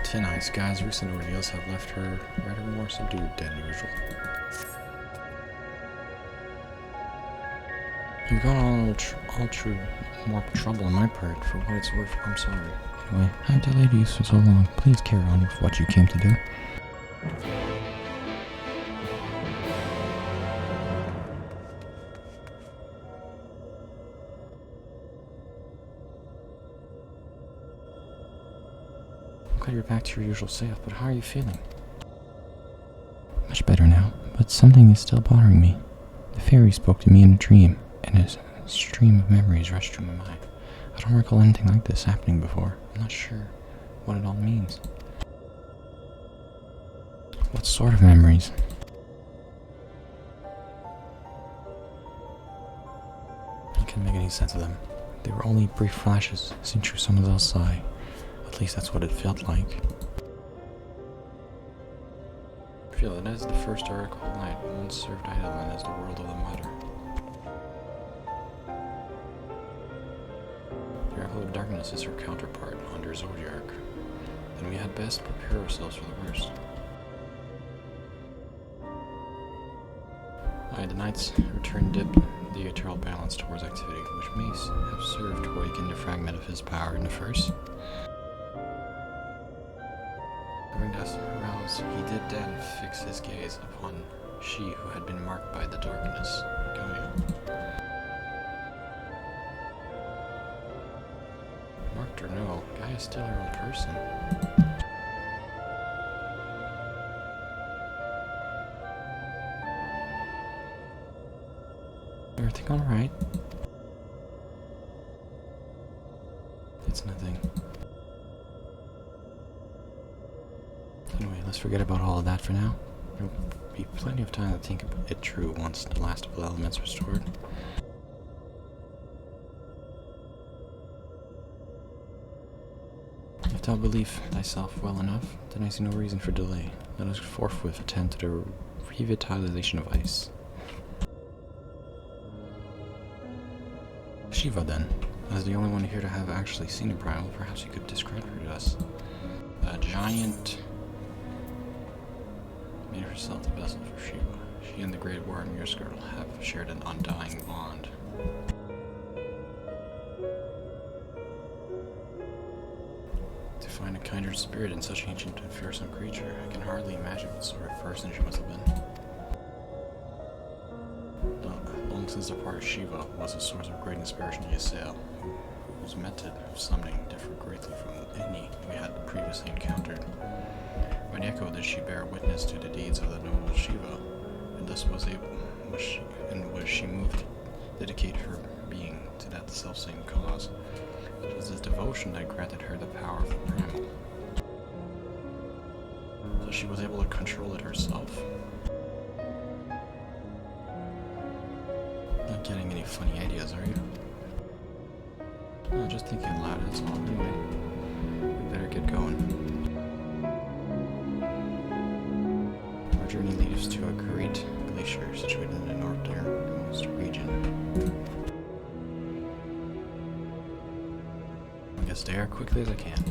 Tin Eyes Guy's recent ordeals have left her rather more subdued than usual. You've got all true more trouble on my part. For what it's worth, I'm sorry. Anyway, I've delayed you for so long. Please carry on with what you came to do. I'm glad you're back to your usual self, but how are you feeling? Much better now, but something is still bothering me. The fairy spoke to me in a dream, and a stream of memories rushed through my mind. I don't recall anything like this happening before. I'm not sure what it all means. What sort of memories? I can't make any sense of them. They were only brief flashes, seen through someone else's eye. At least that's what it felt like. I feel that as the first oracle of night once served Eidolon as the world of the mother. The Oracle of Darkness is her counterpart under Zodiark. Then we had best prepare ourselves for the worst. The Knight's return dipped the eternal balance towards activity, which may have served to awaken the fragment of his power in the first. Having thus aroused, he did then fix his gaze upon she who had been marked by the darkness, Gaia. Marked or no, Gaia's still her own person. Everything alright? It's nothing. Anyway, let's forget about all of that for now. There'll be plenty of time to think it through once the last of the elements restored. If thou believe thyself well enough, then I see no reason for delay. Let us forthwith attend to the revitalization of ice. Shiva, then, as the only one here to have actually seen a primal, perhaps you could describe her to us. A giant made herself the vessel for Shiva. She and the great warrior Mirskirtle have shared an undying bond. To find a kindred spirit in such ancient and fearsome creature, I can hardly imagine what sort of person she must have been. Long since the part of Shiva was a source of great inspiration to Yassael, whose method of summoning differed greatly from any we had previously encountered. By echo did she bear witness to the deeds of the noble Shiva, and thus was she moved to dedicate her being to that selfsame cause. It was this devotion that granted her the power of the primal. So she was able to control it herself. Not getting any funny ideas, are you? No, just thinking loud, that's all. Anyway, we better get going. Our journey leads to a great glacier situated in the northernmost region. I'll get there quickly as I can.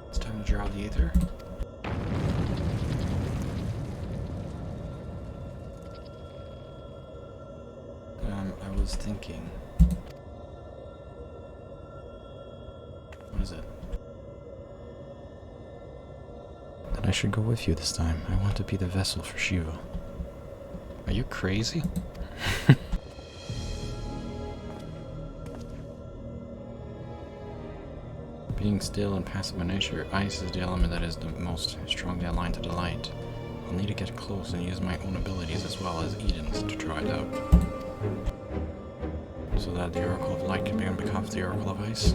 It's time to draw the Aether. I was thinking. What is it? That I should go with you this time. I want to be the vessel for Shiva. Are you crazy? Being still and passive by nature, ice is the element that is the most strongly aligned to the light. I'll need to get close and use my own abilities as well as Eden's to draw it out. So that the Oracle of Light can become the Oracle of Ice.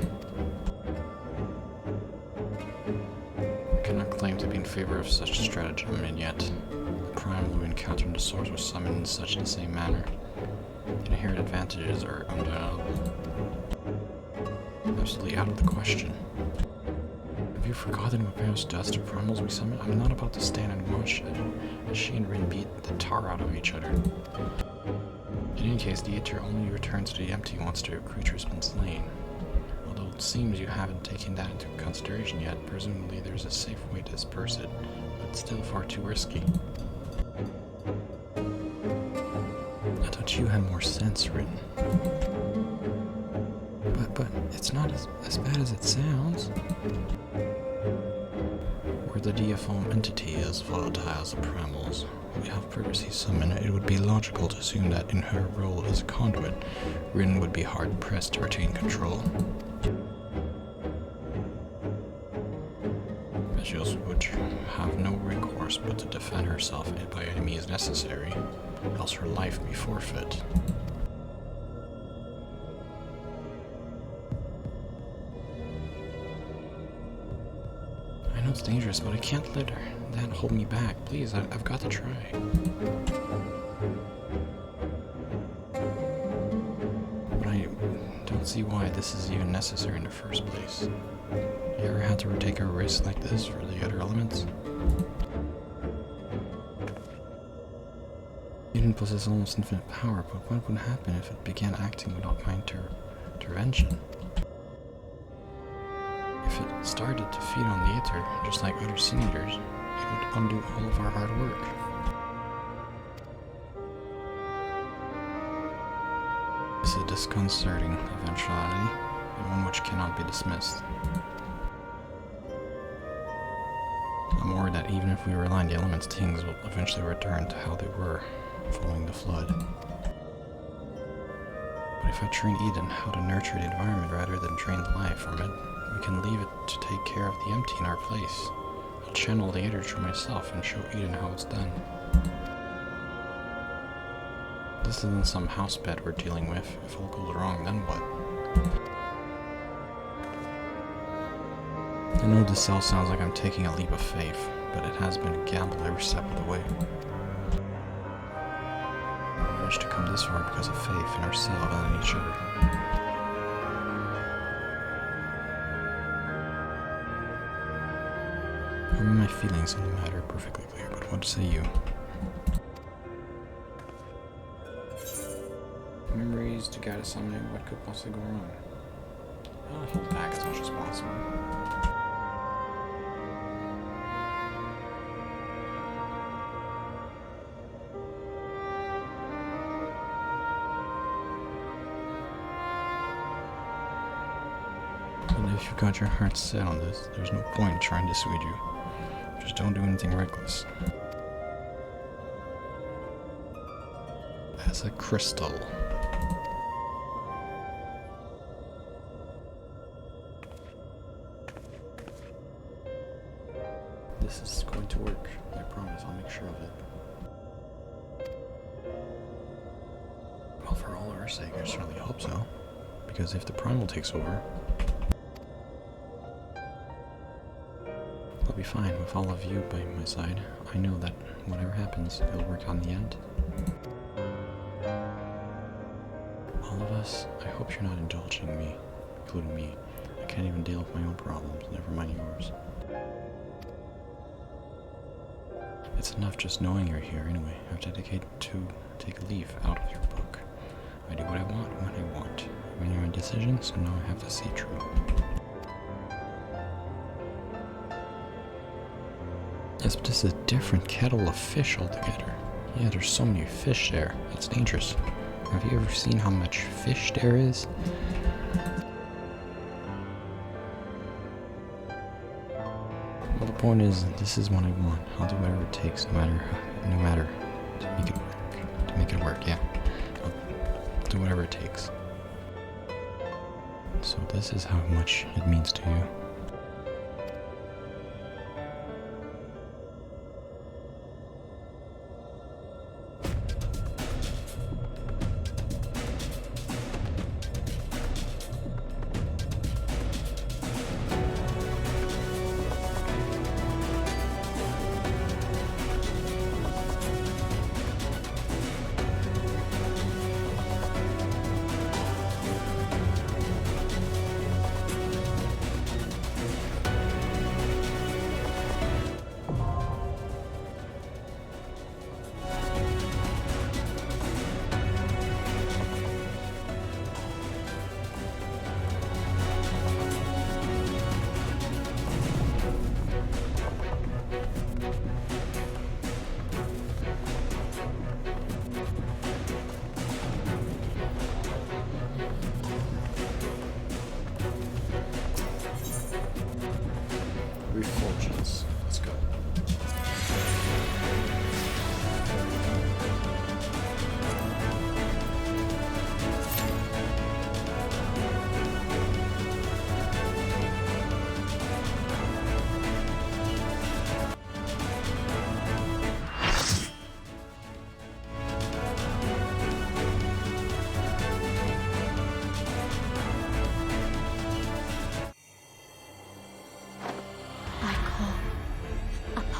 I cannot claim to be in favor of such stratagem, and yet the primal we encountered in the source was summoned in such the same manner. The inherent advantages are undeniable. Absolutely out of the question. Have you forgotten what Barrows does to primals we summon? I'm not about to stand and watch as she and Rin beat the tar out of each other. In any case, the Aether only returns to the empty once the creature's been slain. Although it seems you haven't taken that into consideration yet, presumably there's a safe way to disperse it, but still far too risky. I thought you had more sense, Rin. But it's not as bad as it sounds. Where the deiform entity is volatile as the primals we have previously summoned, it would be logical to assume that in her role as a conduit, Rin would be hard-pressed to retain control. She would have no recourse but to defend herself by any means necessary, else her life be forfeit. I know it's dangerous, but I can't let that hold me back. Please, I've got to try. But I don't see why this is even necessary in the first place. You ever had to take a risk like this for the other elements? You didn't possess almost infinite power, but what would happen if it began acting without my intervention? If it started to feed on the Aether, just like other sin eaters, it would undo all of our hard work. This is a disconcerting eventuality, and one which cannot be dismissed. I'm worried that even if we rely on the elements, things will eventually return to how they were following the flood. But if I train Eden how to nurture the environment rather than drain the life from it, we can leave it to take care of the empty in our place. I'll channel the Aether through myself and show Eden how it's done. This isn't some house pet we're dealing with. If all goes wrong, then what? I know this all sounds like I'm taking a leap of faith, but it has been a gamble every step of the way. I managed to come this far because of faith in ourselves and in each other. My feelings on the matter are perfectly clear, but what say you? Memories to guide us summoning what could possibly go wrong. I'll hold back as much as possible. But if you've got your heart set on this, there's no point in trying to dissuade you. Just don't do anything reckless. As a crystal. This is going to work. I promise. I'll make sure of it. Well, for all our sake, I certainly hope so. Because if the primal takes over, I'll be fine with all of you by my side. I know that whatever happens, it'll work out in the end. All of us, I hope you're not indulging me, including me. I can't even deal with my own problems, never mind yours. It's enough just knowing you're here anyway. I've dedicated to take a leaf out of your book. I do what I want when I want. When you're in decision, so now I have to see through. Yes, but this is a different kettle of fish altogether. Yeah, there's so many fish there. It's dangerous. Have you ever seen how much fish there is? Well, the point is, this is what I want. I'll do whatever it takes, no matter, to make it work. To make it work, yeah. I'll do whatever it takes. So this is how much it means to you.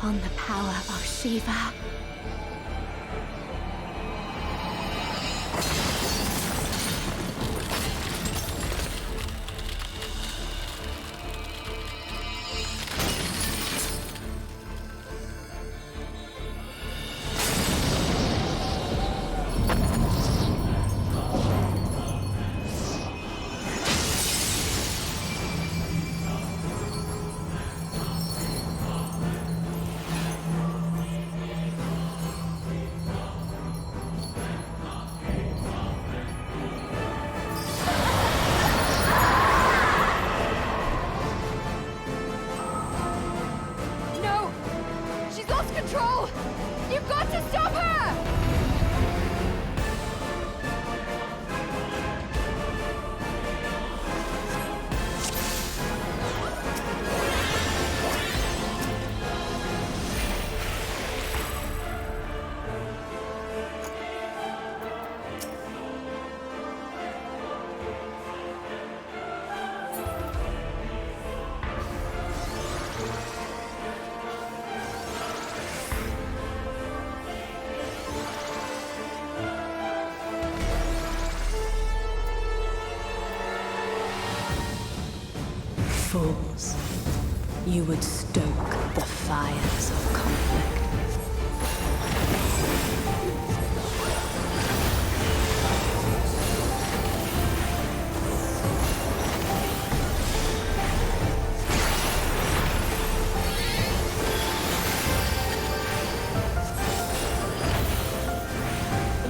upon the power of Shiva. Fools, you would stoke the fires of conflict.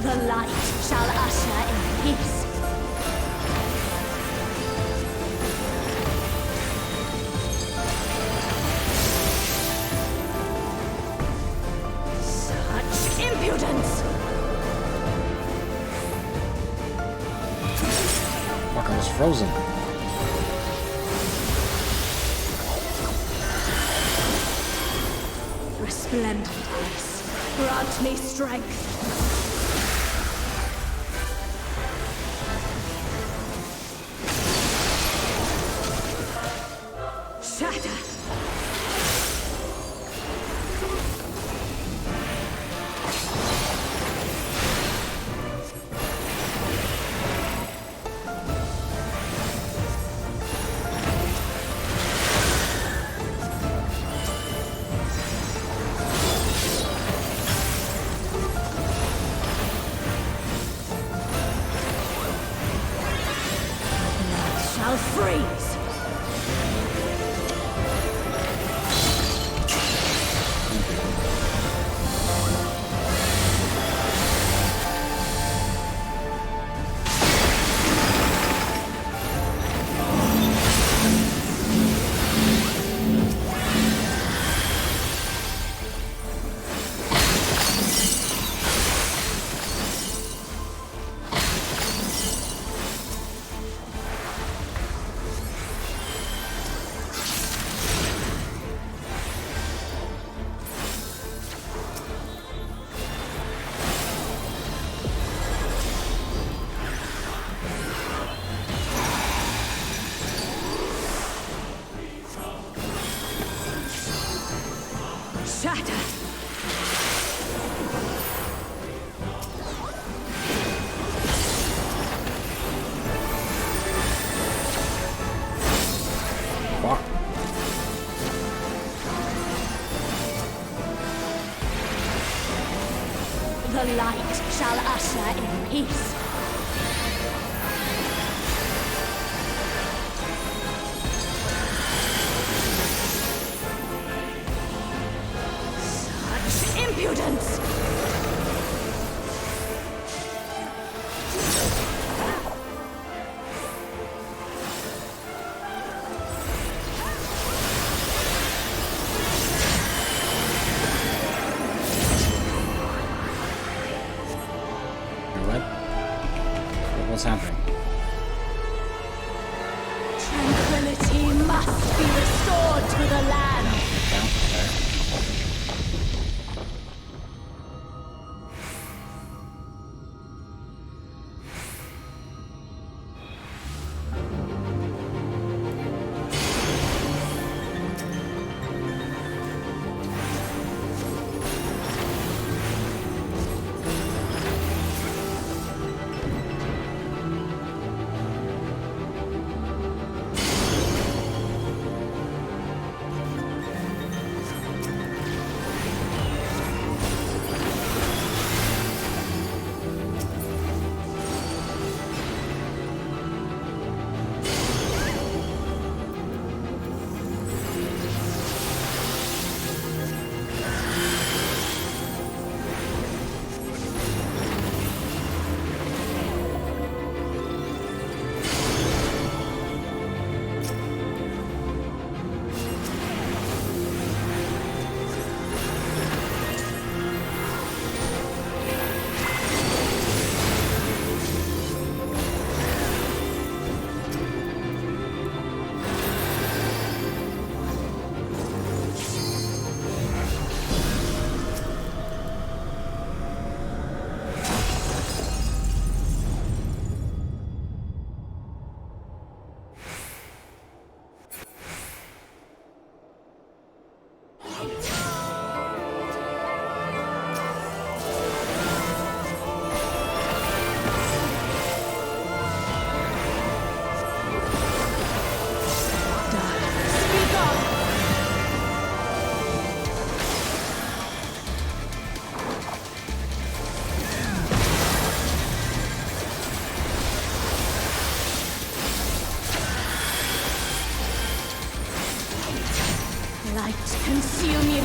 The light shall usher in peace. Impudence! Fuck, I was frozen. Resplendent ice, grant me strength. Shatter! Shall freeze! Shatter! Fuck. The light shall usher in peace. Such impudence! What? What's happening? Tranquility must be restored to the land. Okay. consume you.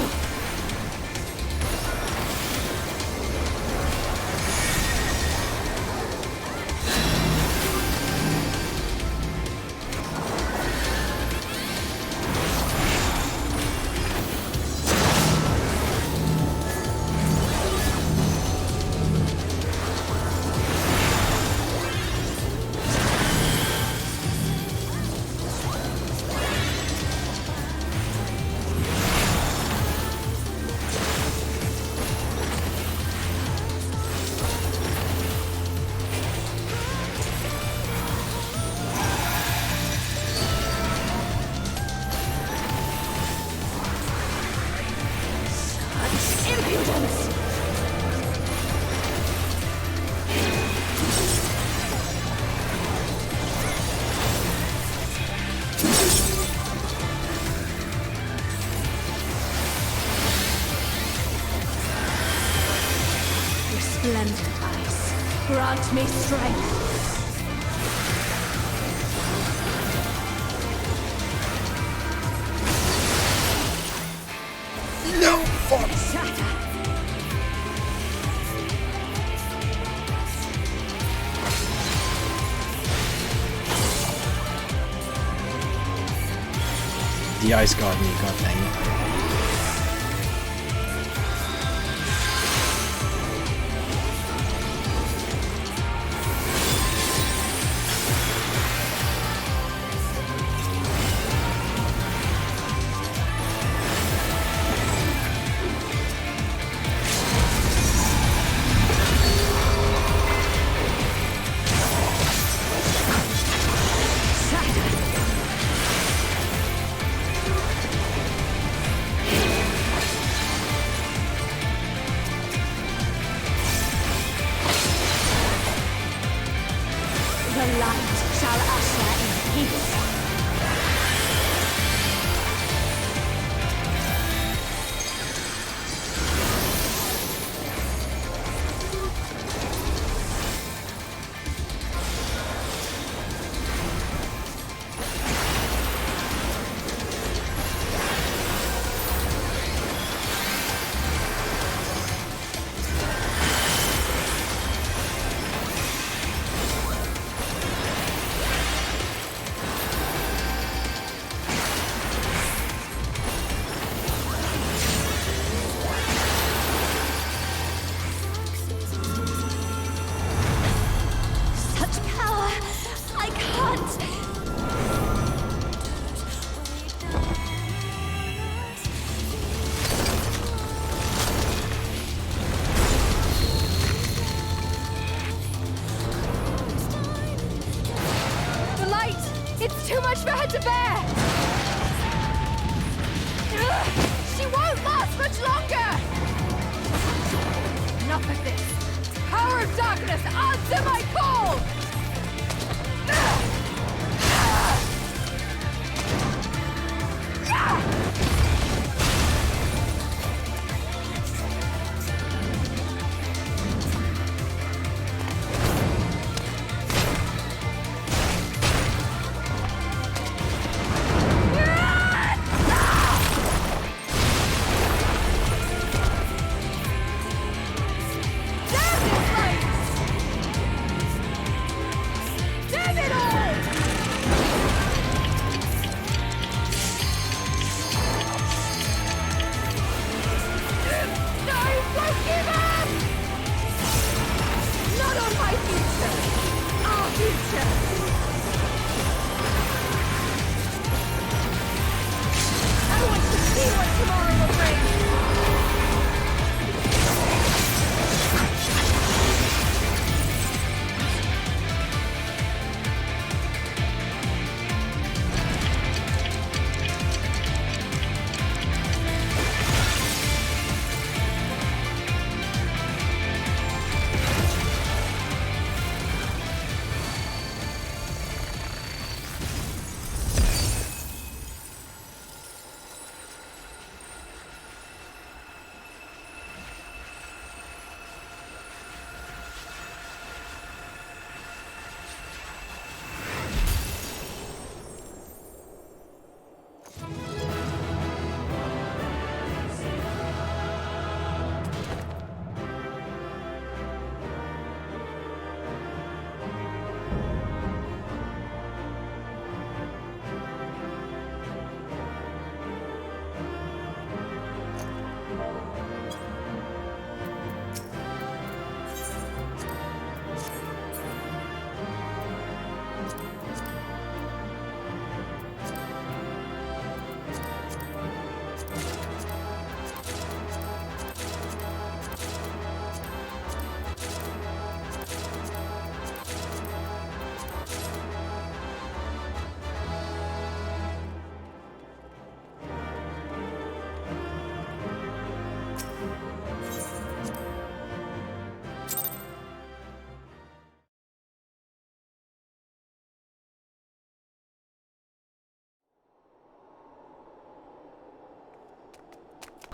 Resplendent ice, grant me strength. No! Fuck! Shatter. The ice got me, god dang it. The light shall usher in peace. Such power! I can't! The light! It's too much for her to bear! She won't last much longer! Enough of this! Power of darkness, answer my call! Damn this light!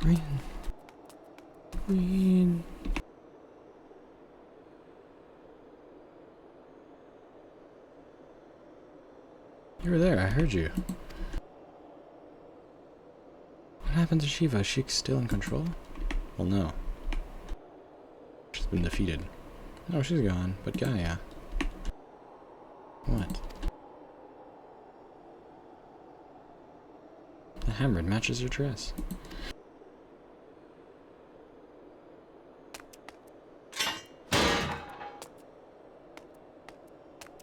Green. Green. You were there, I heard you. What happened to Shiva? Is she still in control? Well, no. She's been defeated. No, she's gone, but Gaia. What? The hammer matches your dress.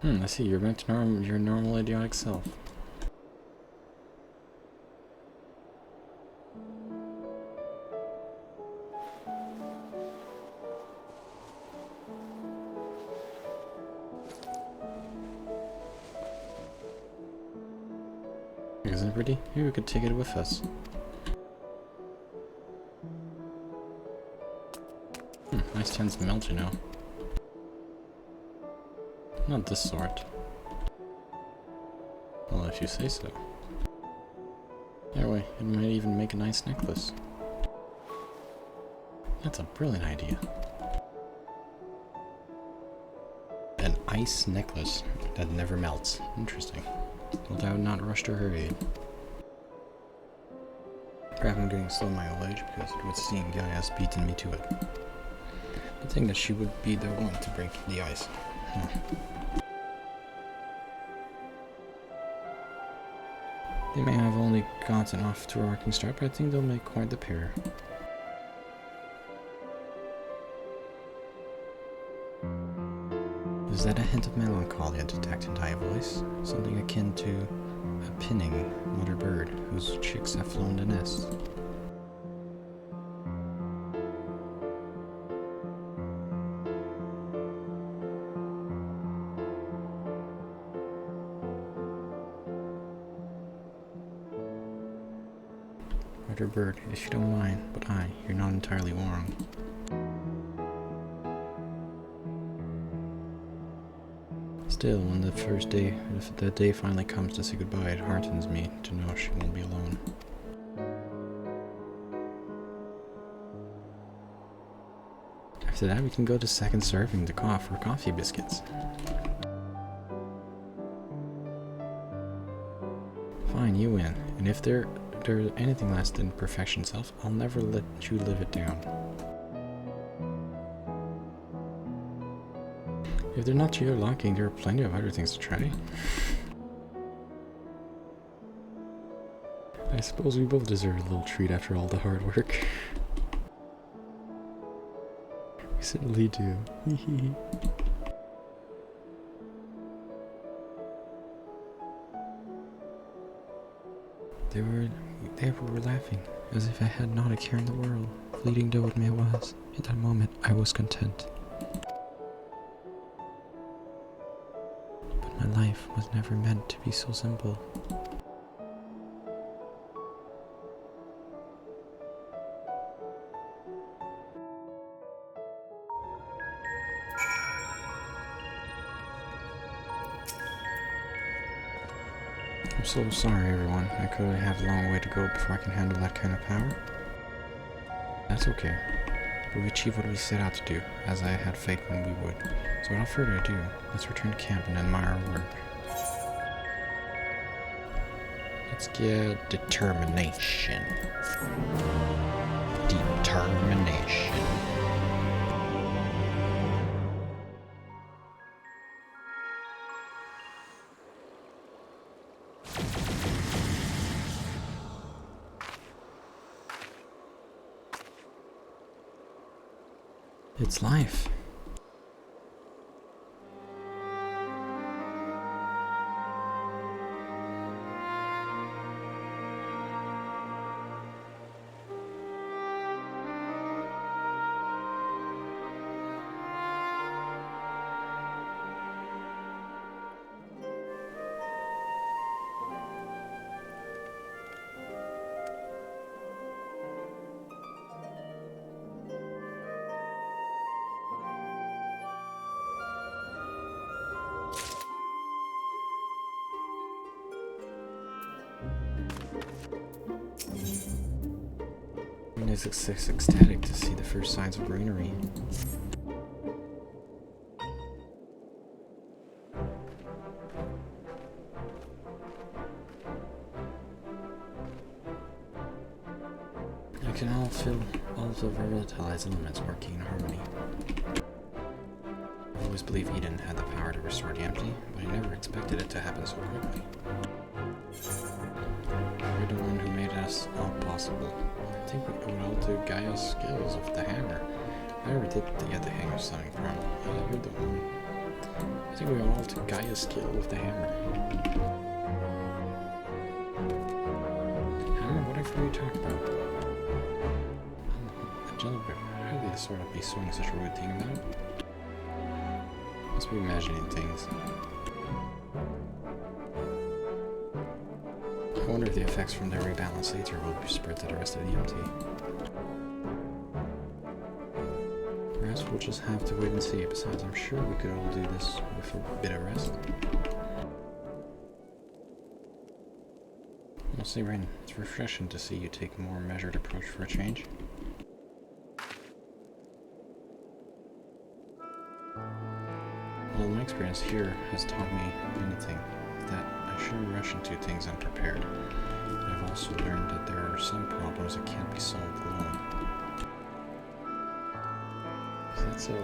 I see. You're back to your normal idiotic self. Isn't it pretty? Maybe we could take it with us. Ice tends to melt, you know. Not this sort. Well, if you say so. Anyway, it might even make a nice necklace. That's a brilliant idea. An ice necklace that never melts. Interesting. Well, I would not rush to her aid. Perhaps I'm getting slow in my old age because it would seem Gaia's beaten me to it. The thing that she would be the one to break the ice. They may have only gotten off to a rocking start, but I think they'll make quite the pair. Is that a hint of melancholy I detect in thy voice? Something akin to a pinning mother bird whose chicks have flown the nest. Mother bird, if you don't mind, but you're not entirely wrong. Still, when if the day finally comes to say goodbye, it heartens me to know she won't be alone. After that, we can go to second serving for coffee biscuits. Fine, you win. And if there's anything less than perfection itself, I'll never let you live it down. If they're not to your liking, there are plenty of other things to try. I suppose we both deserve a little treat after all the hard work. We certainly do. They were laughing, as if I had not a care in the world. Fleeting though it may was, in that moment I was content. But my life was never meant to be so simple. I'm so sorry, everyone. I clearly have a long way to go before I can handle that kind of power. That's okay. But we achieved what we set out to do, as I had faith when we would. So without further ado, let's return to camp and admire our work. Let's get determination. Determination. It's life. Rain is ecstatic to see the first signs of greenery. I can all feel all of the revitalized elements working in harmony. I always believed Eden had the power to restore the empty, but I never expected it to happen so quickly. You're the one who made us all possible. I think we owe it all to Gaia's skills of the hammer. I never did get the hang of summoning from. You're the one. I think we owe it all to Gaia's skill of the hammer. Hammer? Whatever you talk about. A gentleman, how did this sort of be swinging such a rude thing about? Must be imagining things. I wonder if the effects from the rebalanced Aether will be spread to the rest of the MT. Perhaps we'll just have to wait and see. Besides, I'm sure we could all do this with a bit of rest. We'll see, Rain. It's refreshing to see you take a more measured approach for a change. Well, my experience here has taught me anything, that I shouldn't rush into things unprepared. But I've also learned that there are some problems that can't be solved alone. Is that so?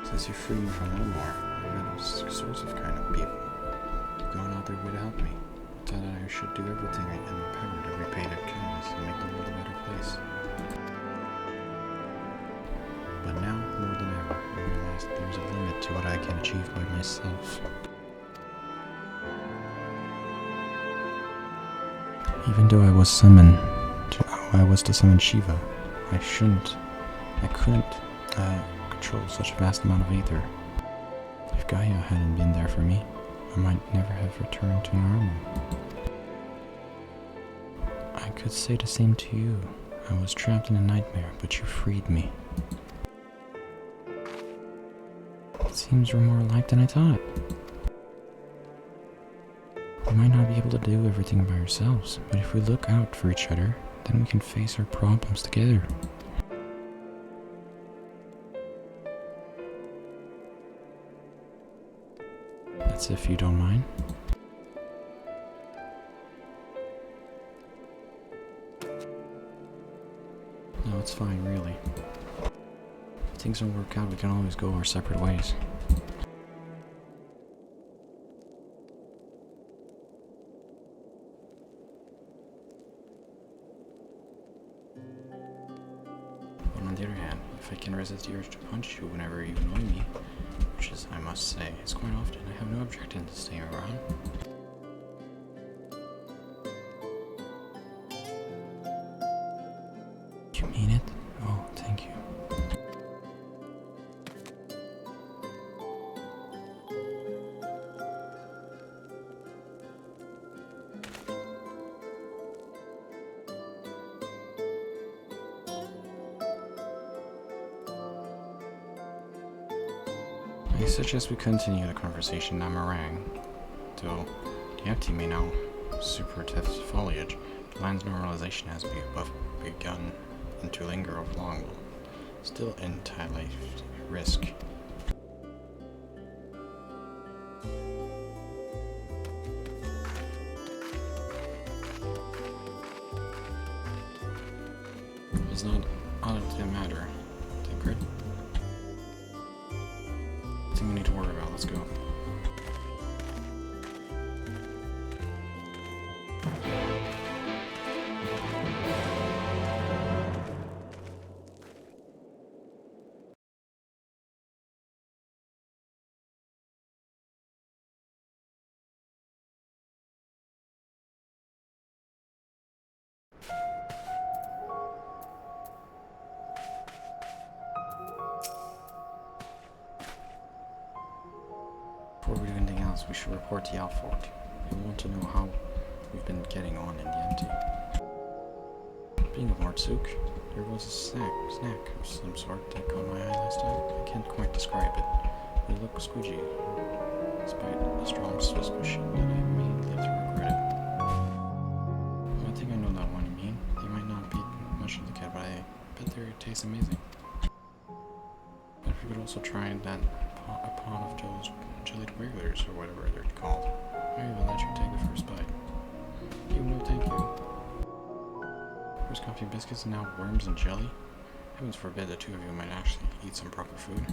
Since you freed me from Elmore, I met all sorts of kind of people. You've gone out their way to help me. I thought that I should do everything in my power to repay their kindness and make the world a better place. But now, more than ever, I realize that there's a limit to what I can achieve by myself. Even though I was to summon Shiva, I couldn't control such a vast amount of Aether. If Gaia hadn't been there for me, I might never have returned to normal. I could say the same to you. I was trapped in a nightmare, but you freed me. It seems we're more alike than I thought. We might not be able to do everything by ourselves, but if we look out for each other, then we can face our problems together. That's if you don't mind. No, it's fine, really. If things don't work out, we can always go our separate ways. But on the other hand, if I can resist the urge to punch you whenever you annoy me, which is, I must say, is quite often, I have no objection to staying around. You mean it? Oh, thank you. I suggest we continue the conversation in Meringue, though the empty may now supertest foliage. The land's normalization has begun and to linger of long will still entail a risk. It's not honestly a matter, Tinkred. Nothing we need to worry about. Let's go. Before we do anything else, we should report to Alfort. We want to know how we've been getting on in the empty. Speaking of Martsuk, there was a snack of some sort that caught my eye last time. I can't quite describe it. It looked squidgy, despite a strong suspicion that I may live to regret it. tastes amazing. But we could also try a pot of those jellied wigglers, or whatever they're called. I even let you take the first bite. You no thank you. First coffee biscuits and now worms and jelly? Heavens forbid the two of you might actually eat some proper food.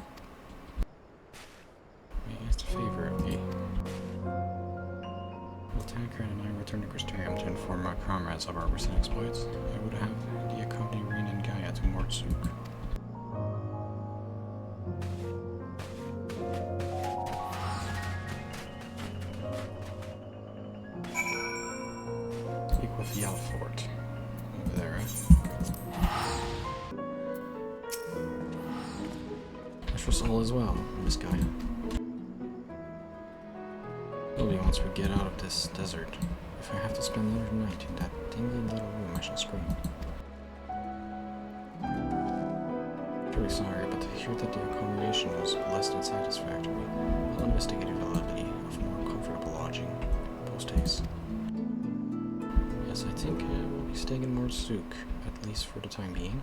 May I ask a favor of thee? While Tancred and I return to Crystarium to inform our comrades of our recent exploits, I would have thee accompany Rin and Gaia to Mortsuk. Speak with Yellowfort. Over there, right? I trust all is well, Miss Gaia. Only once we get out of this desert. If I have to spend another night in that dingy little room, I shall scream. Truly sorry, but to hear that the accommodation was less than satisfactory, I'll investigate the validity of more comfortable lodging post-haste. Yes, I think we'll be staying in Mortsuk, at least for the time being.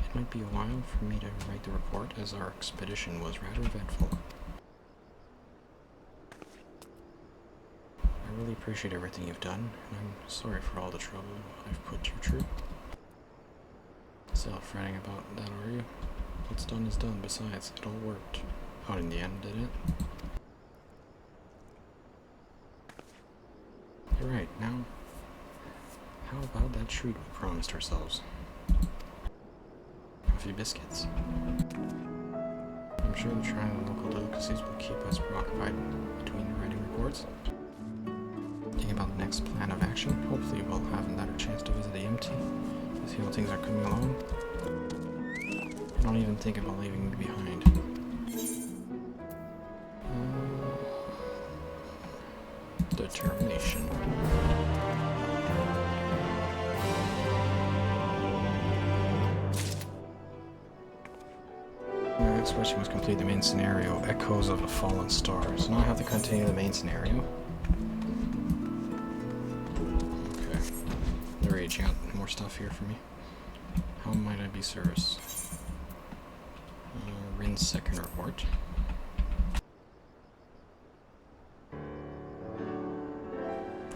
It might be a while for me to write the report, as our expedition was rather eventful. I really appreciate everything you've done, and I'm sorry for all the trouble I've put you through. Still fretting about that, are you? What's done is done. Besides, it all worked out in the end, did it? You're right. Now, how about that treat we promised ourselves? Coffee biscuits. I'm sure the trying the local delicacies will keep us preoccupied between writing reports. Thinking about the next plan of action. Hopefully we'll have another chance to visit the MT to see how things are coming along. Don't even think about leaving me behind. Determination. My next question was complete the main scenario, Echoes of a Fallen Star. So now I have to continue the main scenario. Okay. They're reaching out more stuff here for me. How might I be service? Rin's second report.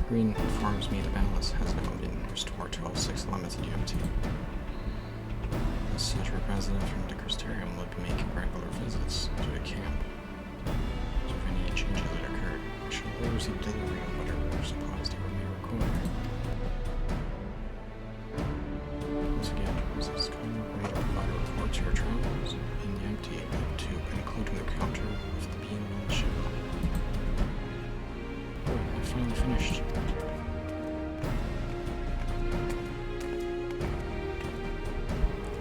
Green informs me the balance has now been restored to all 6 elements of the MT. As such, representative from the Crystarium will be making regular visits to the camp. So if any changes that occur, I shall oversee delivery of whatever supplies they may require. Once again, this is kind of way to provide a report to your travels in the MT, to including the counter of the being on the ship. Oh, I finally finished.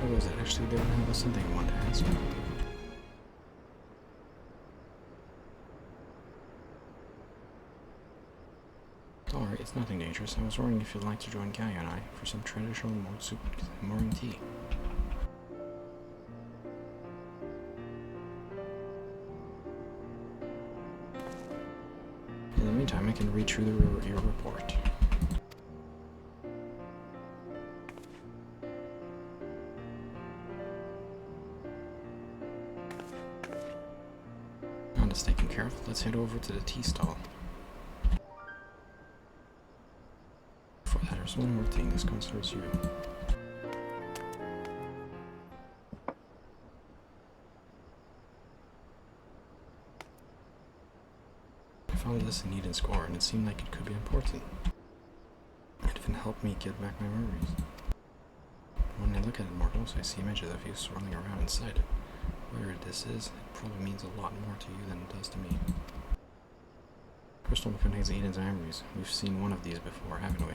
What was it? Actually, there was something I wanted to ask you. Alright, it's nothing dangerous. I was wondering if you'd like to join Gaia and I for some traditional morning tea. In the meantime, I can read through your report. Now that's taken care of, let's head over to the tea stall. Before that, there's one more thing. This concerns you. I found this in Eden's score, and it seemed like it could be important. It even helped me get back my memories. When I look at it more closely, I see images of you swirling around inside it. Whatever this is, it probably means a lot more to you than it does to me. Crystal contains Eden's memories. We've seen one of these before, haven't we?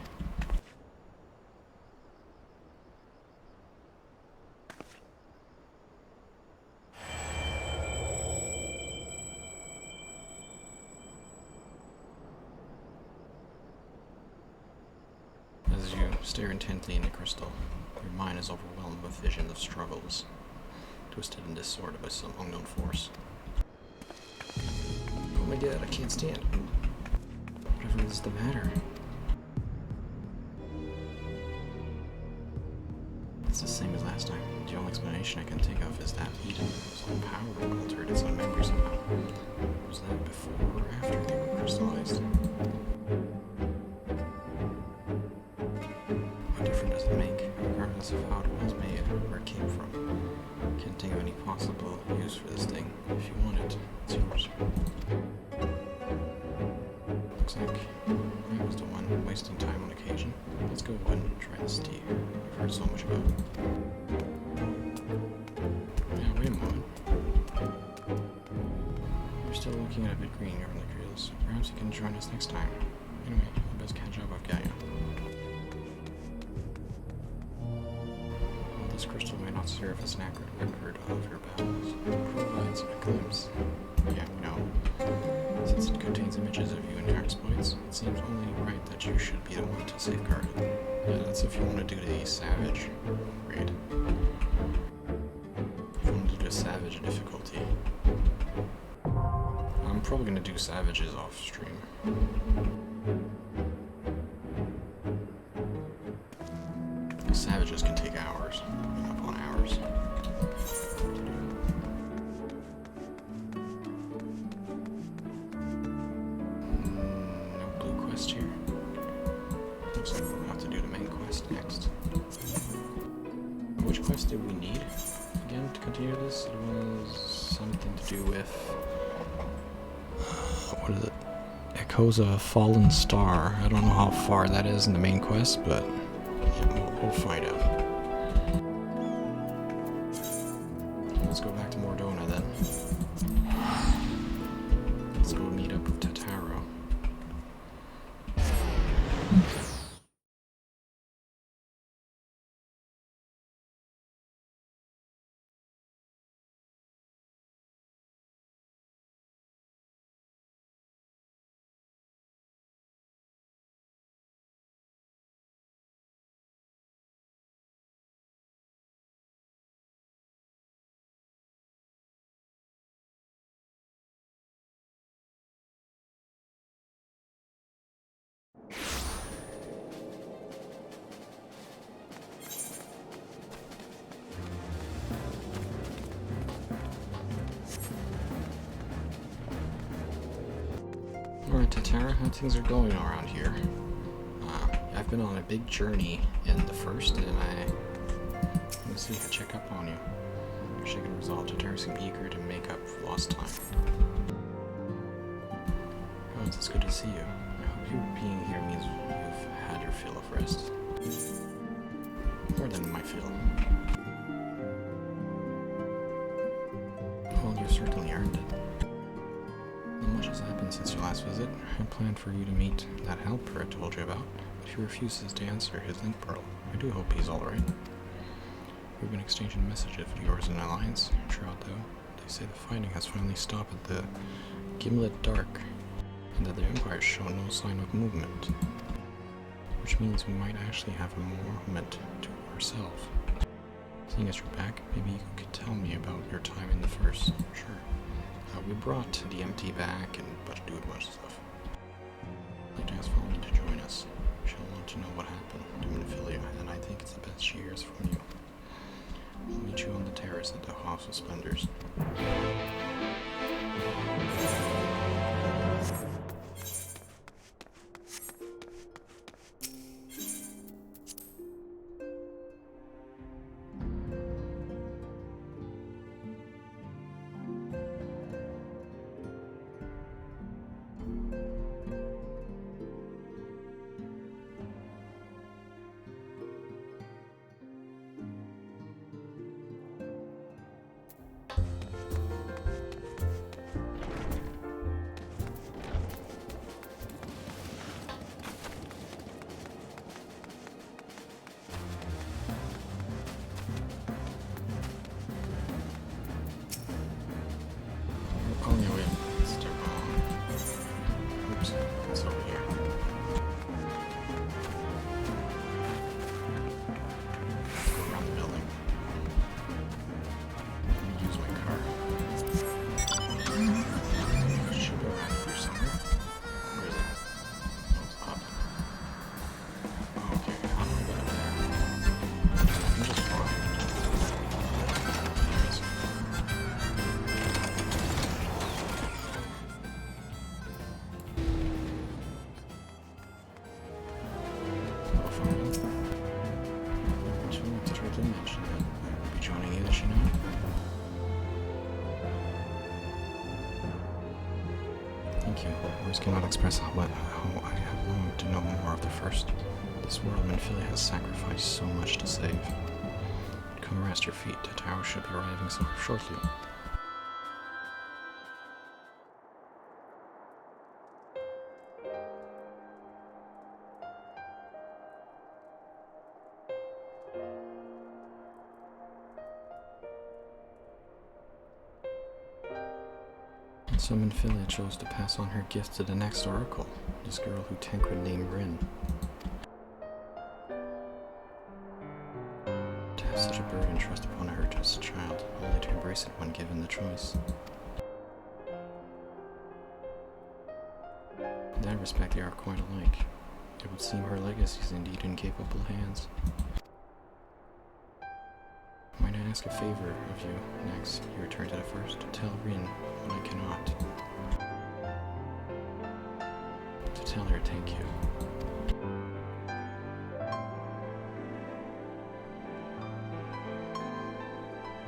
As you stare intently into crystal, your mind is overwhelmed with visions of struggles, twisted and disordered by some unknown force. Oh my god, I can't stand it. Whatever is the matter? It's the same as last time. The only explanation explanation I can think of is that Eden was on power or altered its own memory somehow. Was that before or after they were crystallized? What difference does it make, regardless of how it was made or where it came from? Can't think of any possible use for this thing. If you want it, it's yours. Looks like I was the one wasting time on occasion. Let's go and try this tea I've heard so much about. Yeah, wait a moment. You're still looking at a bit green here from the grills. Perhaps you can join us next time. Anyway, I'll best catch up with Gaia. While this crystal may not serve as an accurate record of your battles, it provides a glimpse. Yeah, we know. Since it contains images of you and your exploits, it seems only right that you should be the one to safeguard it. Yeah, that's if you want to do the Savage raid. If you want to do the Savage difficulty. I'm probably going to do Savages off stream. Savages can take hours, upon hours. No blue quest here. Looks like we'll have to do the main quest next. Which quest did we need again to continue this? It was something to do with... what is it? Echoes of a Fallen Star. I don't know how far that is in the main quest, but we'll find out. Let's go back to Mordona then. Let's go meet up with Tataro. Alright, Tatara, how things are going around here? I've been on a big journey in the first, and let me see if I check up on you. Shaken resolve, Tatara seemed eager to make up for lost time. Oh, it's good to see you. I hope you being here means you've had your fill of rest. More than my fill. Well, you certainly earned it. Not much has happened since your last visit. I planned for you to meet that helper I told you about, but he refuses to answer his link pearl. I do hope he's alright. We've been exchanging messages with yours in Alliance. Shroud, though, they say the fighting has finally stopped at the Gimlet Dark, and that the Empire show no sign of movement. Which means we might actually have a moment to ourselves. Seeing as you're back, maybe you could tell me about your time in the First. Sure. We brought the MT back and do a bunch of stuff. I'd like to ask Fallen to join us. She'll want to know what happened to Minophilia, and I think it's the best she hears from you. We'll meet you on the terrace at the House of Splendors. Thank you. Words cannot express how I have longed to know more of the first. This world Minfilia has sacrificed so much to save. Come rest your feet. The tower should be arriving so shortly. So Minfilia chose to pass on her gift to the next oracle, this girl who Tancred named Rin. To have such a burden thrust upon her just a child, only to embrace it when given the choice. In that respect, they are quite alike. It would seem her legacy is indeed in capable hands. Might I ask a favor of you next you return to the first? To tell Rin what I cannot. To tell her thank you. I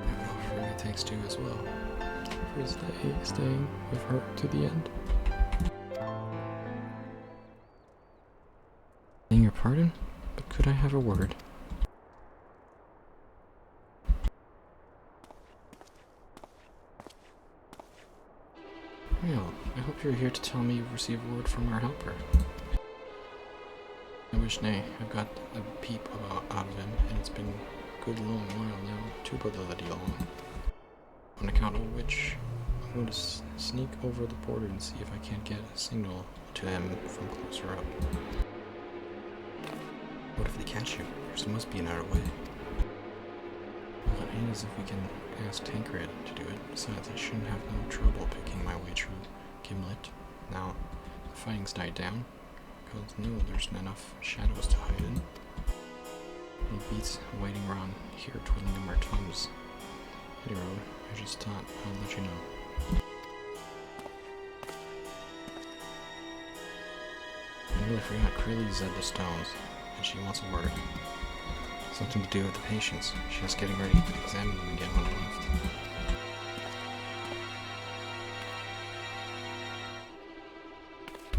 will offer my thanks to you as well for staying with her to the end. Begging your pardon, but could I have a word? Well, I hope you're here to tell me you've received word from our helper. I wish nay, I've got a peep out of him, and it's been a good long while now, too bloody long. On account of which, I'm going to sneak over the border and see if I can't get a signal to him from closer up. What if they catch you? There must be another way. Well, it ain't as if we can ask Tancred to do it. Besides, I shouldn't have no trouble picking my way through Gimlet. Now, the fighting's died down, because no, there's enough shadows to hide in. It beats waiting around here twiddling on our thumbs. Anyway, I just thought I'd let you know. I nearly forgot Krilly's at the stones, and she wants a word. Something to do with the patients. She was getting ready to examine them again when I left.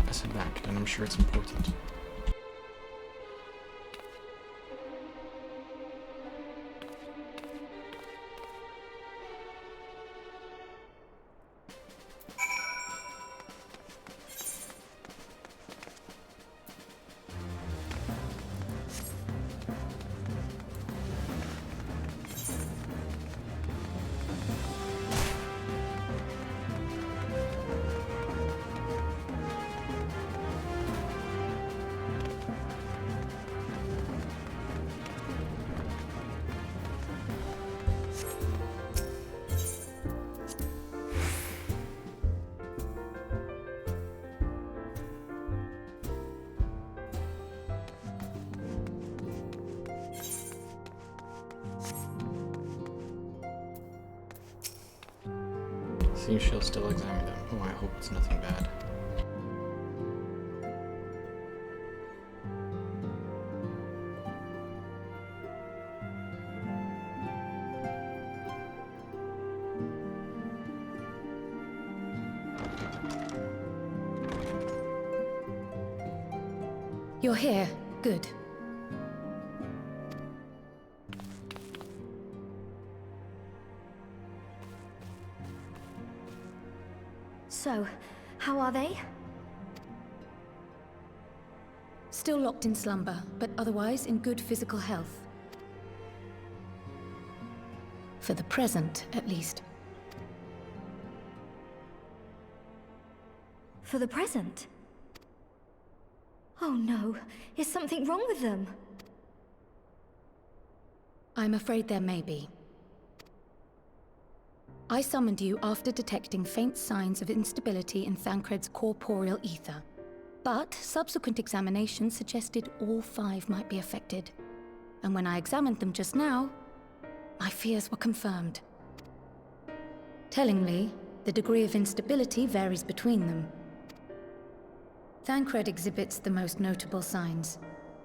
I said back, and I'm sure it's important. Seems she'll still examine them. Oh, I hope it's nothing bad. You're here. Good. So, how are they? Still locked in slumber, but otherwise in good physical health. For the present, at least. For the present? Oh no, is something wrong with them? I'm afraid there may be. I summoned you after detecting faint signs of instability in Thancred's corporeal ether. But subsequent examination suggested all 5 might be affected. And when I examined them just now, my fears were confirmed. Tellingly, the degree of instability varies between them. Thancred exhibits the most notable signs,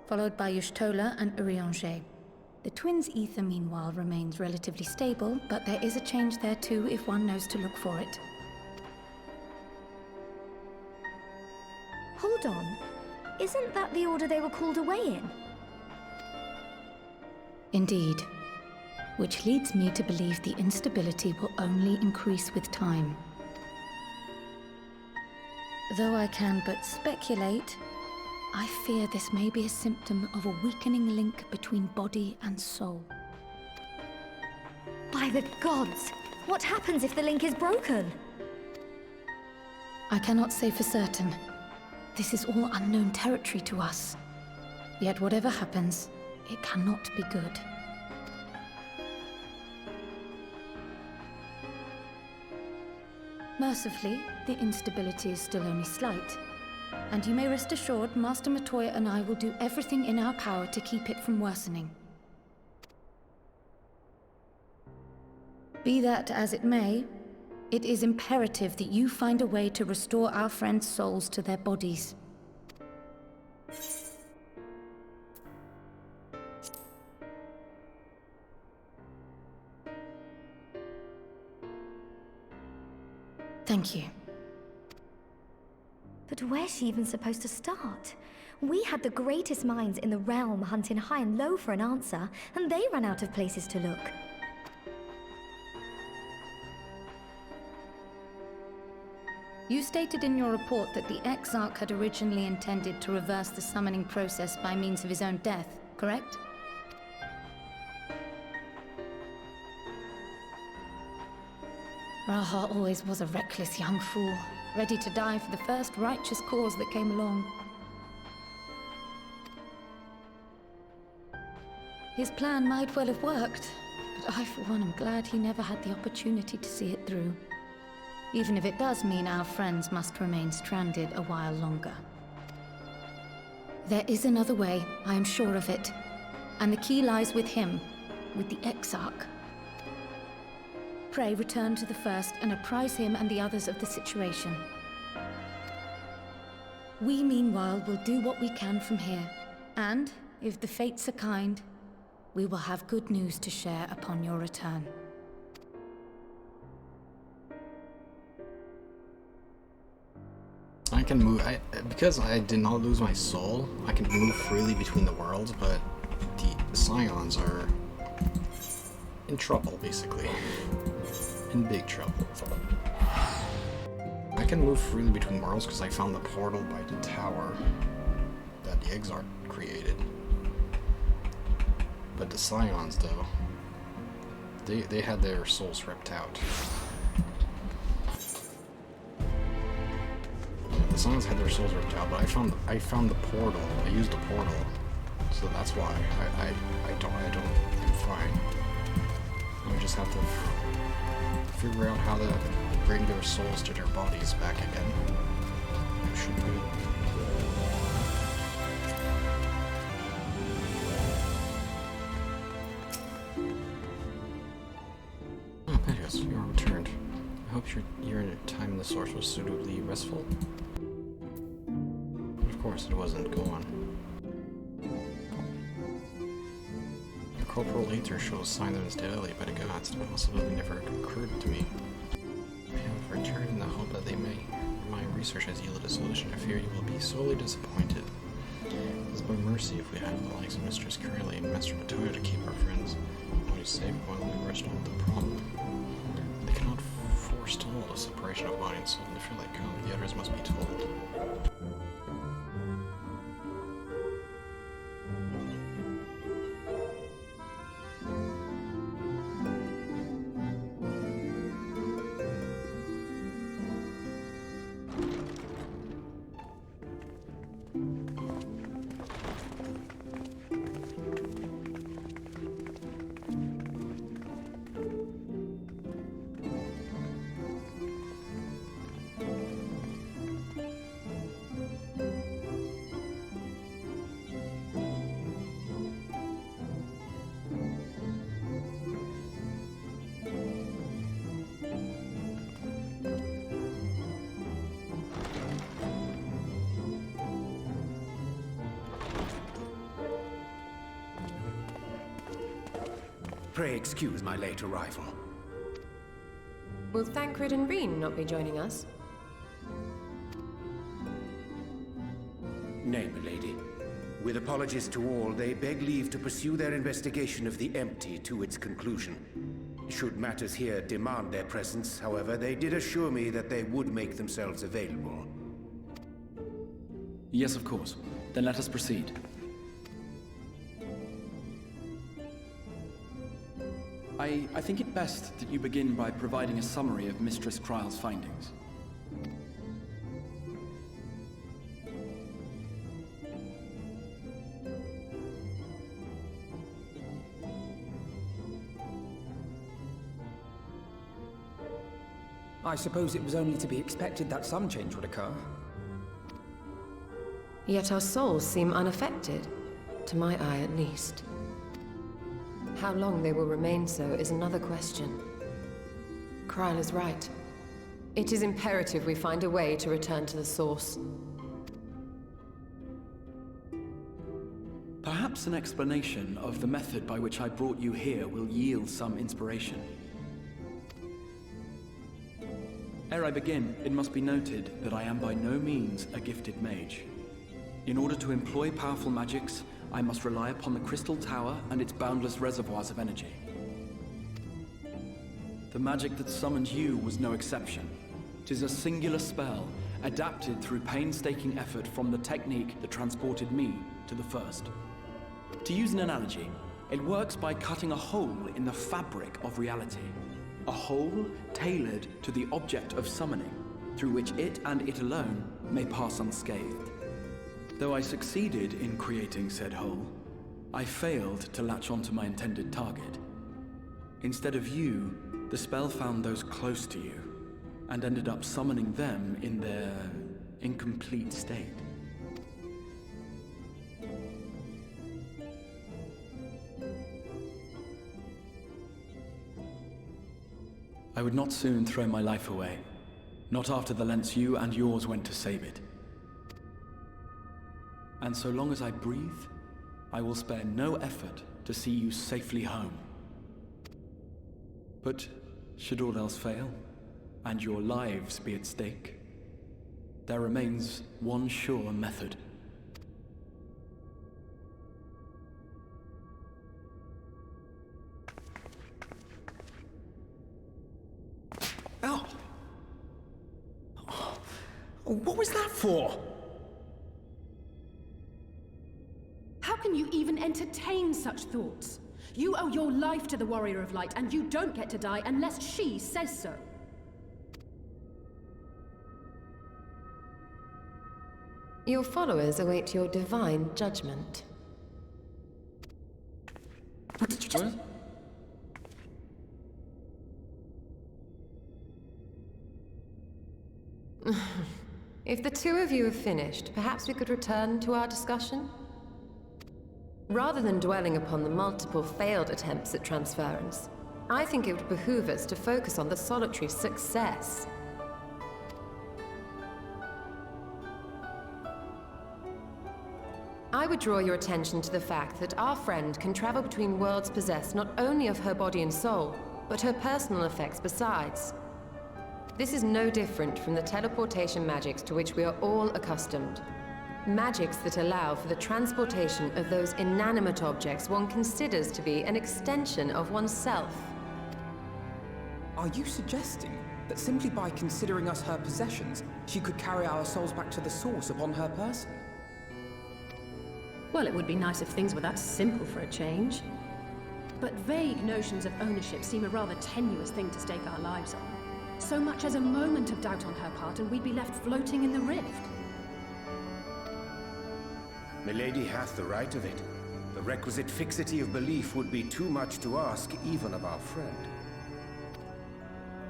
followed by Y'shtola and Urianger. The twins' ether, meanwhile, remains relatively stable, but there is a change there too if one knows to look for it. Hold on. Isn't that the order they were called away in? Indeed. Which leads me to believe the instability will only increase with time. Though I can but speculate, I fear this may be a symptom of a weakening link between body and soul. By the gods! What happens if the link is broken? I cannot say for certain. This is all unknown territory to us. Yet whatever happens, it cannot be good. Mercifully, the instability is still only slight. And you may rest assured Master Matoya and I will do everything in our power to keep it from worsening. Be that as it may, it is imperative that you find a way to restore our friends' souls to their bodies. Thank you. But where's she even supposed to start? We had the greatest minds in the realm hunting high and low for an answer, and they ran out of places to look. You stated in your report that the Exarch had originally intended to reverse the summoning process by means of his own death, correct? Raha always was a reckless young fool, ready to die for the first righteous cause that came along. His plan might well have worked, but I for one am glad he never had the opportunity to see it through. Even if it does mean our friends must remain stranded a while longer. There is another way, I am sure of it. And the key lies with him, with the Exarch. Pray return to the First and apprise him and the others of the situation. We, meanwhile, will do what we can from here. And, if the fates are kind, we will have good news to share upon your return. I can move, because I did not lose my soul, I can move freely between the worlds, but the Scions are in trouble, basically. In big trouble. I can move freely between worlds because I found the portal by the tower that the Exarch created. But the Scions, though, they had their souls ripped out. The Scions had their souls ripped out, but I found the portal. I used the portal, so that's why I'm fine. I just have to figure out how to bring their souls to their bodies back again. Should be. Oh, Petius, you are returned. I hope your time in the source was suitably restful. Of course, it wasn't. Go on. The corporal Aether shows signs of instability by the gods. The possibility never occurred to me. I have returned in the hope that my research has yielded a solution. I fear you will be sorely disappointed. It is by mercy if we have the likes of Mistress Curley and Master Matoya to keep our friends bodies safe while we rush on the problem. They cannot forestall the separation of body and soul. If you let go, the others must be told. Pray excuse my late arrival. Will Thancred and Reen not be joining us? Nay, milady. With apologies to all, they beg leave to pursue their investigation of the empty to its conclusion. Should matters here demand their presence, however, they did assure me that they would make themselves available. Yes, of course. Then let us proceed. I think it best that you begin by providing a summary of Mistress Kryle's findings. I suppose it was only to be expected that some change would occur. Yet our souls seem unaffected, to my eye at least. How long they will remain so is another question. Kryle is right. It is imperative we find a way to return to the source. Perhaps an explanation of the method by which I brought you here will yield some inspiration. Ere I begin, it must be noted that I am by no means a gifted mage. In order to employ powerful magics, I must rely upon the Crystal Tower and its boundless reservoirs of energy. The magic that summoned you was no exception. 'Tis a singular spell, adapted through painstaking effort from the technique that transported me to the first. To use an analogy, it works by cutting a hole in the fabric of reality. A hole tailored to the object of summoning, through which it and it alone may pass unscathed. Though I succeeded in creating said hole, I failed to latch onto my intended target. Instead of you, the spell found those close to you, and ended up summoning them in their incomplete state. I would not soon throw my life away, not after the lengths you and yours went to save it. And so long as I breathe, I will spare no effort to see you safely home. But should all else fail, and your lives be at stake, there remains one sure method. Ow! What was that for? How can you even entertain such thoughts? You owe your life to the Warrior of Light, and you don't get to die unless she says so. Your followers await your divine judgment. What did you just... If the two of you have finished, perhaps we could return to our discussion? Rather than dwelling upon the multiple failed attempts at transference, I think it would behoove us to focus on the solitary success. I would draw your attention to the fact that our friend can travel between worlds possessed not only of her body and soul, but her personal effects besides. This is no different from the teleportation magics to which we are all accustomed. Magics that allow for the transportation of those inanimate objects one considers to be an extension of oneself. Are you suggesting that simply by considering us her possessions, she could carry our souls back to the source upon her person? Well, it would be nice if things were that simple for a change. But vague notions of ownership seem a rather tenuous thing to stake our lives on. So much as a moment of doubt on her part and we'd be left floating in the rift. Milady hath the right of it. The requisite fixity of belief would be too much to ask even of our friend.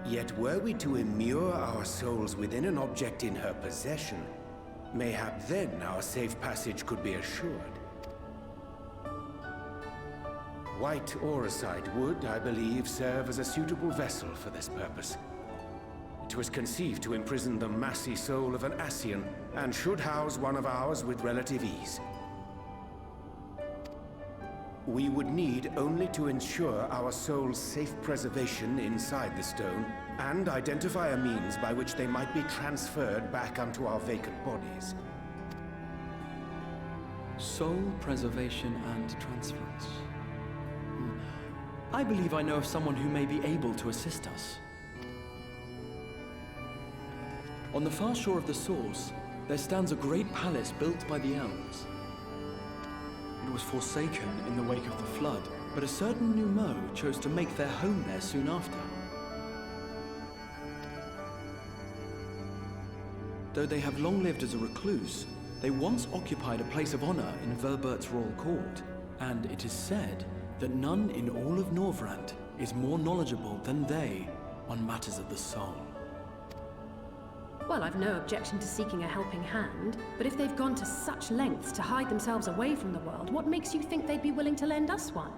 Yet were we to immure our souls within an object in her possession, mayhap then our safe passage could be assured. White Auracite would, I believe, serve as a suitable vessel for this purpose. It was conceived to imprison the massy soul of an Ascian, and should house one of ours with relative ease. We would need only to ensure our soul's safe preservation inside the stone, and identify a means by which they might be transferred back onto our vacant bodies. Soul preservation and transference. I believe I know of someone who may be able to assist us. On the far shore of the source, there stands a great palace built by the elves. It was forsaken in the wake of the flood, but a certain Numo chose to make their home there soon after. Though they have long lived as a recluse, they once occupied a place of honor in Verbert's royal court, and it is said that none in all of Norvrant is more knowledgeable than they on matters of the soul. Well, I've no objection to seeking a helping hand, but if they've gone to such lengths to hide themselves away from the world, what makes you think they'd be willing to lend us one?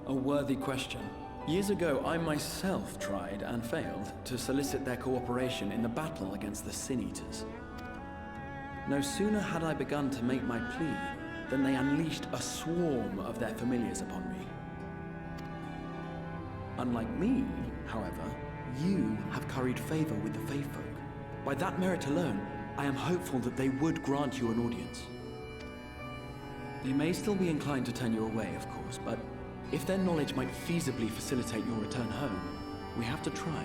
A worthy question. Years ago, I myself tried and failed to solicit their cooperation in the battle against the Sin Eaters. No sooner had I begun to make my plea than they unleashed a swarm of their familiars upon me. Unlike me, however, you have curried favor with the Faefolk. By that merit alone, I am hopeful that they would grant you an audience. They may still be inclined to turn you away, of course, but if their knowledge might feasibly facilitate your return home, we have to try.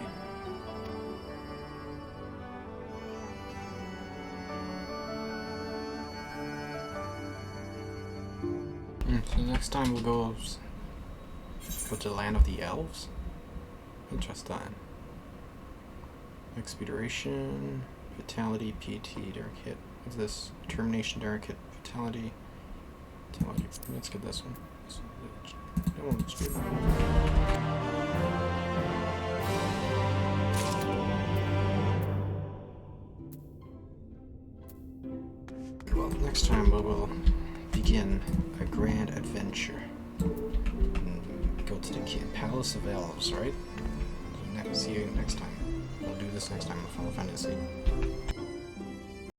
So next time we'll go to the land of the elves. Interesting. Expeduration, fatality, PT, dark hit. What's this? Termination, dark hit, fatality. Let's get this one. That one looks good. Well, next time we will begin a grand adventure. And go to the Palace of Elves, right? See you next time. We'll do this next time with Final Fantasy.